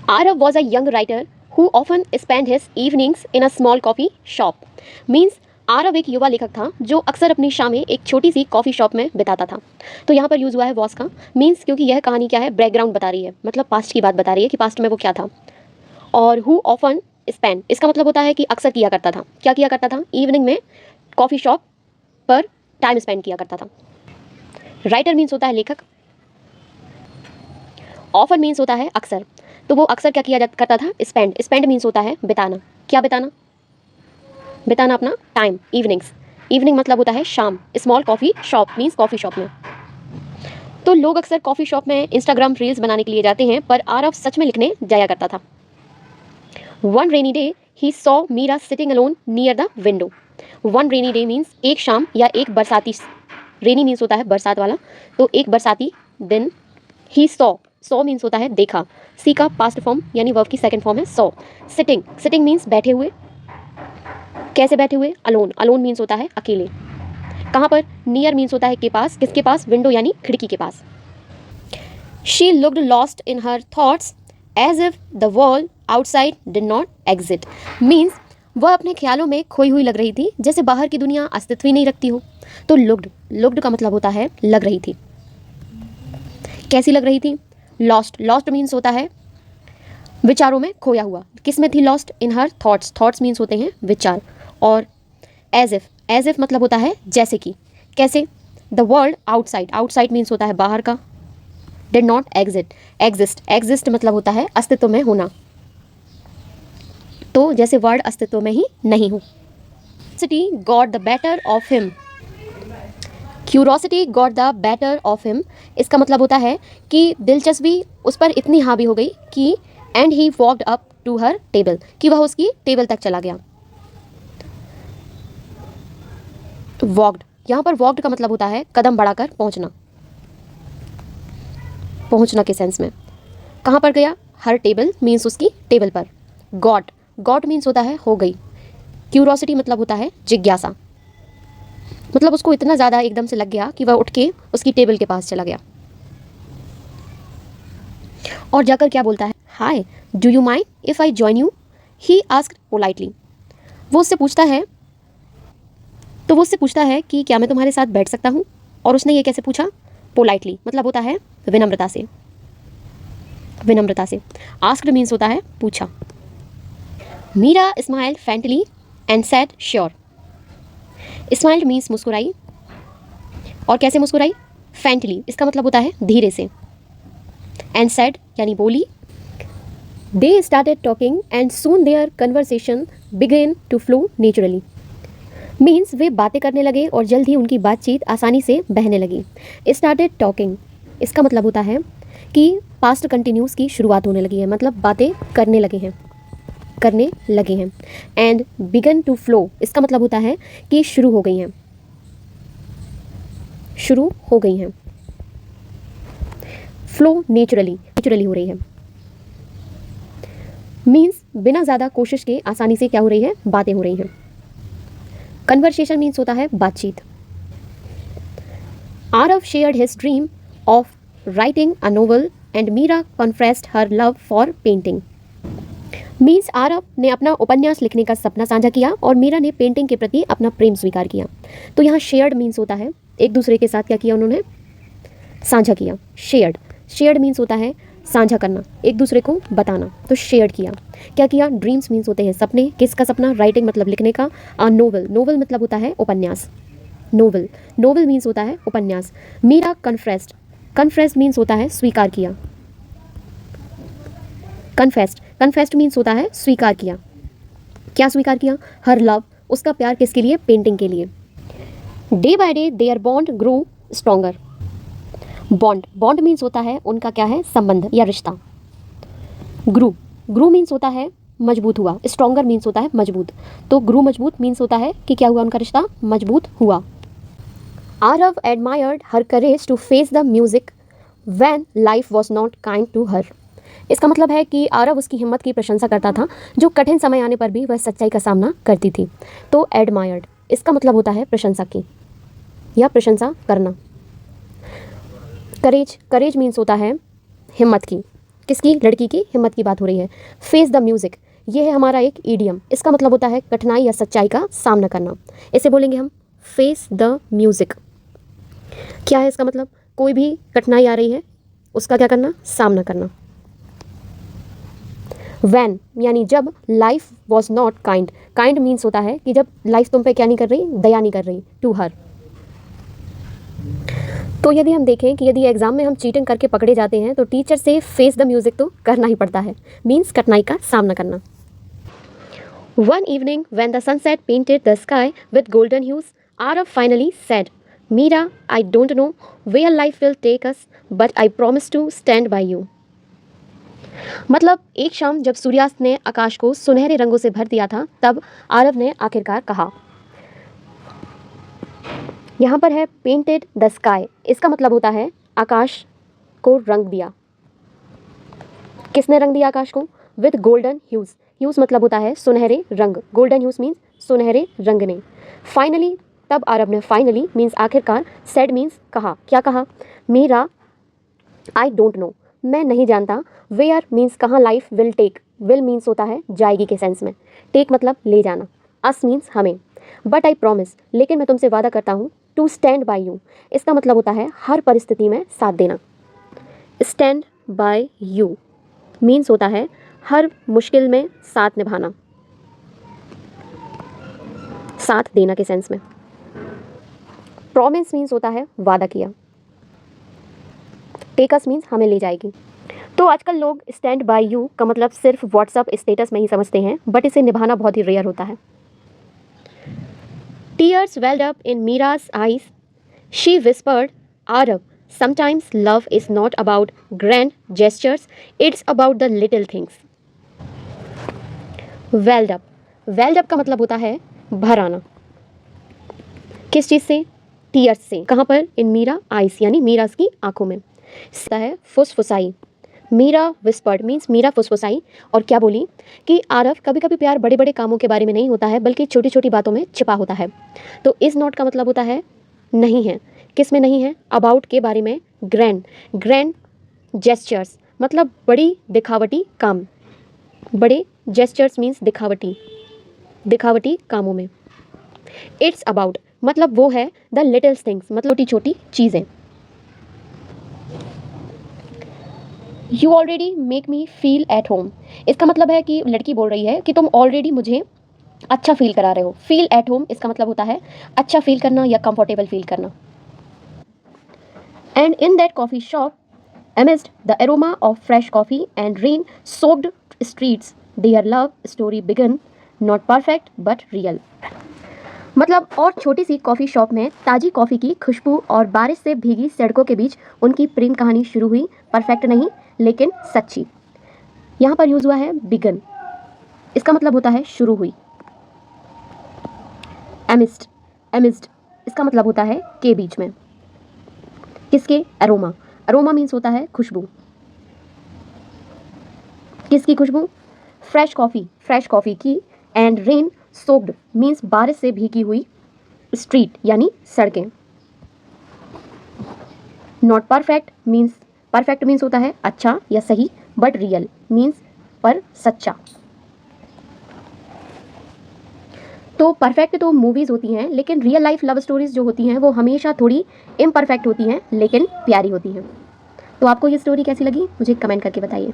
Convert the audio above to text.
Arav was a young writer who often spent his evenings in a small coffee shop. Means Aarav एक युवा लेखक था जो अक्सर अपनी शामें एक छोटी सी कॉफ़ी शॉप में बिताता था। तो यहाँ पर यूज़ हुआ है वॉस का। मीन्स क्योंकि यह कहानी क्या है, बैकग्राउंड बता रही है, मतलब पास्ट की बात बता रही है कि पास्ट में वो क्या था। और हु ऑफन स्पेंड, इसका मतलब होता है कि अक्सर किया करता था। क्या किया करता था? इवनिंग में कॉफ़ी शॉप पर टाइम स्पेंड किया करता था। राइटर मीन्स होता है लेखक, ऑफन मीन्स होता है अक्सर। तो वो अक्सर क्या किया करता था? स्पेंड। स्पेंड मीन्स होता है बिताना। क्या बिताना? बिताना अपना टाइम। इवनिंग्स, इवनिंग मतलब होता है शाम। Small coffee shop means coffee shop में। तो लोग अक्सर कॉफ़ी शॉप में इंस्टाग्राम रील्स बनाने के लिए जाते हैं, पर आरव सच में लिखने जाया करता था। One rainy day he saw Meera sitting alone near the window. One rainy day means एक शाम या एक बरसाती, रेनी मीन्स होता है बरसात वाला, तो एक बरसाती दिन ही सॉ मीन्स होता है देखा। सी का पास्ट फॉर्म यानी वर्ब की सेकंड फॉर्म है सॉ। सिटिंग, सिटिंग मीन्स बैठे हुए। कैसे बैठे हुए? अलोन। अलोन मीन्स होता है अकेले। कहाँ पर? नियर मीन्स होता है के पास। किसके पास? विंडो यानी खिड़की के पास। She looked lost in her thoughts as if the world outside did not exist. Means वह अपने ख्यालों में खोई हुई लग रही थी, जैसे बाहर की दुनिया अस्तित्व ही नहीं रखती हो। तो लुक्ड, लुक्ड का मतलब होता है लग रही थी। कैसी लग रही थी? लॉस्ट। लॉस्ट मीन्स होता है विचारों में खोया हुआ। किस में थी lost? In her thoughts. Thoughts means होते हैं विचार। और एज इफ, एज इफ मतलब होता है जैसे कि। कैसे? The world outside, outside means होता है बाहर का। Did not exit, exist, exist मतलब होता है अस्तित्व में होना। तो जैसे वर्ल्ड अस्तित्व में ही नहीं हो। Curiosity got the better of him. Curiosity got the better of him, इसका मतलब होता है कि दिलचस्पी उस पर इतनी हावी हो गई कि and he walked up to her table, कि वह उसकी टेबल तक चला गया। वॉकड, यहाँ पर वॉकड का मतलब होता है कदम बढ़ाकर पहुँचना, पहुँचना के सेंस में। कहाँ पर गया? हर टेबल मीन्स उसकी टेबल पर। गॉट, गॉट मीन्स होता है हो गई। क्यूरोसिटी मतलब होता है जिज्ञासा, मतलब उसको इतना ज़्यादा एकदम से लग गया कि वह उठ के उसकी टेबल के पास चला गया और जाकर क्या बोलता है? Hi, do you mind if I join you, he asked politely. वो उससे पूछता है, तो वो उससे पूछता है कि क्या मैं तुम्हारे साथ बैठ सकता हूँ? और उसने ये कैसे पूछा? पोलाइटली मतलब होता है विनम्रता से, विनम्रता से। आस्क्ड मीन्स होता है पूछा। Meera smiled faintly and said sure. Smiled means मुस्कुराई, और कैसे मुस्कुराई? फैंटली, इसका मतलब होता है धीरे से। एंड सेड यानी बोली। They started talking and soon their conversation began to flow naturally. Means वे बातें करने लगे और जल्द ही उनकी बातचीत आसानी से बहने लगी। स्टार्टेड टॉकिंग, इसका मतलब होता है कि पास्ट कंटिन्यूस की शुरुआत होने लगी है, मतलब बातें करने लगे हैं, करने लगे हैं। एंड बिगन टू फ्लो, इसका मतलब होता है कि शुरू हो गई हैं, शुरू हो गई हैं। फ्लो नेचुरली, नेचुरली हो रही है। मीन्स बिना ज़्यादा कोशिश के आसानी से क्या हो रही है? बातें हो रही हैं। कन्वर्सेशन मीन्स होता है बातचीत। Aarav shared his dream of writing a novel and Meera confessed her love for painting. Means Aarav ने अपना उपन्यास लिखने का सपना साझा किया और मीरा ने पेंटिंग के प्रति अपना प्रेम स्वीकार किया। तो यहाँ शेयर्ड मीन्स होता है एक दूसरे के साथ क्या किया उन्होंने? साझा किया। शेयर्ड, शेयर्ड मीन्स होता है साझा करना, एक दूसरे को बताना। तो शेयर्ड किया। क्या किया? ड्रीम्स मीन्स होते हैं सपने। किसका सपना? राइटिंग मतलब लिखने का। नोवेल, नोवेल मतलब होता है उपन्यास। नोवेल, नोवेल मीन्स होता है उपन्यास। मीरा कन्फेस्ड, कन्फेस्ड मीन्स होता है स्वीकार किया। कन्फेस्ड, कन्फेस्ड मीन्स होता है स्वीकार किया। क्या स्वीकार किया? हर लव, उसका प्यार किसके लिए? पेंटिंग के लिए। Day by day their bond grow stronger. Bond, bond means होता है उनका क्या है? संबंध या रिश्ता। ग्रू, ग्रू मीन्स होता है मजबूत हुआ। स्ट्रॉन्गर मीन्स होता है मजबूत। तो ग्रू मजबूत मीन्स होता है कि क्या हुआ? उनका रिश्ता मजबूत हुआ। Aarav admired her courage to face the music when life was not kind to her. इसका मतलब है कि आरव उसकी हिम्मत की प्रशंसा करता था, जो कठिन समय आने पर भी वह सच्चाई का सामना करती थी। तो एडमायर्ड, इसका मतलब होता है प्रशंसा की या प्रशंसा करना। करेज, करेज मीन्स होता है हिम्मत की। किसकी? लड़की की हिम्मत की बात हो रही है। फेस द म्यूज़िक, ये है हमारा एक ईडियम। इसका मतलब होता है कठिनाई या सच्चाई का सामना करना। इसे बोलेंगे हम फेस द म्यूज़िक। क्या है इसका मतलब? कोई भी कठिनाई आ रही है उसका क्या करना? सामना करना। वैन यानी जब life was not kind. Kind means होता है कि जब लाइफ तुम पे क्या नहीं कर रही? दया नहीं कर रही, टू हर। तो यदि हम देखें कि यदि एग्जाम में हम चीटिंग करके पकड़े जाते हैं तो टीचर से फेस द म्यूजिक तो करना ही पड़ता है, मीन्स कठिनाई का सामना करना। One evening when the sunset painted the sky with golden hues, Aarav finally said, Meera, I don't know where life will take us, but I promise to stand by you. मतलब एक शाम जब सूर्यास्त ने आकाश को सुनहरे रंगों से भर दिया था, तब आरव ने आखिरकार कहा। यहाँ पर है पेंटेड द स्काई, इसका मतलब होता है आकाश को रंग दिया। किसने रंग दिया आकाश को? With golden huge. ह्यूज मतलब होता है सुनहरे रंग, गोल्डन ह्यूज मीन्स सुनहरे रंग ने। फाइनली, तब आरव ने फाइनली मीन्स आखिरकार, सेड मीन्स कहा। क्या कहा? मीरा, आई डोंट नो, मैं नहीं जानता, वेयर मीन्स कहाँ, life will take, will means होता है जाएगी के सेंस में, टेक मतलब ले जाना, अस मीन्स हमें, बट आई प्रॉमिस लेकिन मैं तुमसे वादा करता हूँ, टू स्टैंड बाय यू, इसका मतलब होता है हर परिस्थिति में साथ देना। स्टैंड बाय यू मीन्स होता है हर मुश्किल में साथ निभाना, साथ देना के सेंस में। प्रॉमिस मीन्स होता है वादा किया, टेक अस मीन्स हमें ले जाएगी। तो आजकल लोग स्टैंड बाय यू का मतलब सिर्फ व्हाट्सअप स्टेटस में ही समझते हैं, बट इसे निभाना बहुत ही रेयर होता है। Tears welled up in Mira's eyes. She whispered, Arav, sometimes love is not about grand gestures, it's about the little things. Welled up. Welled up का मतलब होता है भर आना। किस चीज़ से? टीयर्स से। कहाँ पर? इन मीरा आइस यानी मीरास की आंखों में। है फुसफुसाई। मीरा विस्पर्ड मीन्स मीरा फुसफुसाई, और क्या बोली कि आरव, कभी कभी प्यार बड़े बड़े कामों के बारे में नहीं होता है बल्कि छोटी छोटी बातों में छिपा होता है। तो इज नॉट का मतलब होता है नहीं है। किस में नहीं है? अबाउट के बारे में। ग्रैंड, ग्रैंड जेस्चर्स मतलब बड़ी दिखावटी काम, बड़े जेस्चर्स मीन्स दिखावटी, दिखावटी कामों में। इट्स अबाउट मतलब वो है द लिटिल थिंग्स मतलब छोटी छोटी चीज़ें। You already make me feel at home, इसका मतलब है कि लड़की बोल रही है कि तुम ऑलरेडी मुझे अच्छा फील करा रहे हो। फील एट होम इसका मतलब होता है अच्छा फील करना या कंफर्टेबल फील करना। And in that coffee shop amidst the aroma of fresh coffee and rain soaked streets, their love story began, not perfect but real। मतलब और छोटी सी कॉफ़ी शॉप में ताज़ी कॉफ़ी की खुशबू और बारिश से भीगी सड़कों के बीच उनकी प्रेम कहानी शुरू हुई, परफेक्ट नहीं लेकिन सच्ची। यहाँ पर यूज़ हुआ है बिगन, इसका मतलब होता है शुरू हुई। एमिस्ट, एमिस्ट इसका मतलब होता है के बीच में। किसके? अरोमा, अरोमा मीन्स होता है खुशबू। किसकी खुशबू? फ्रेश कॉफ़ी, फ्रेश कॉफ़ी की। एंड रेन सोक्ड मीन्स बारिश से भीगी हुई स्ट्रीट यानी सड़कें। Not perfect means, perfect means होता है अच्छा या सही, बट रियल मीन्स पर सच्चा। तो परफेक्ट तो मूवीज़ होती हैं, लेकिन रियल लाइफ लव स्टोरीज़ जो होती हैं वो हमेशा थोड़ी इम्परफेक्ट होती हैं लेकिन प्यारी होती हैं। तो आपको ये स्टोरी कैसी लगी मुझे कमेंट करके बताइए।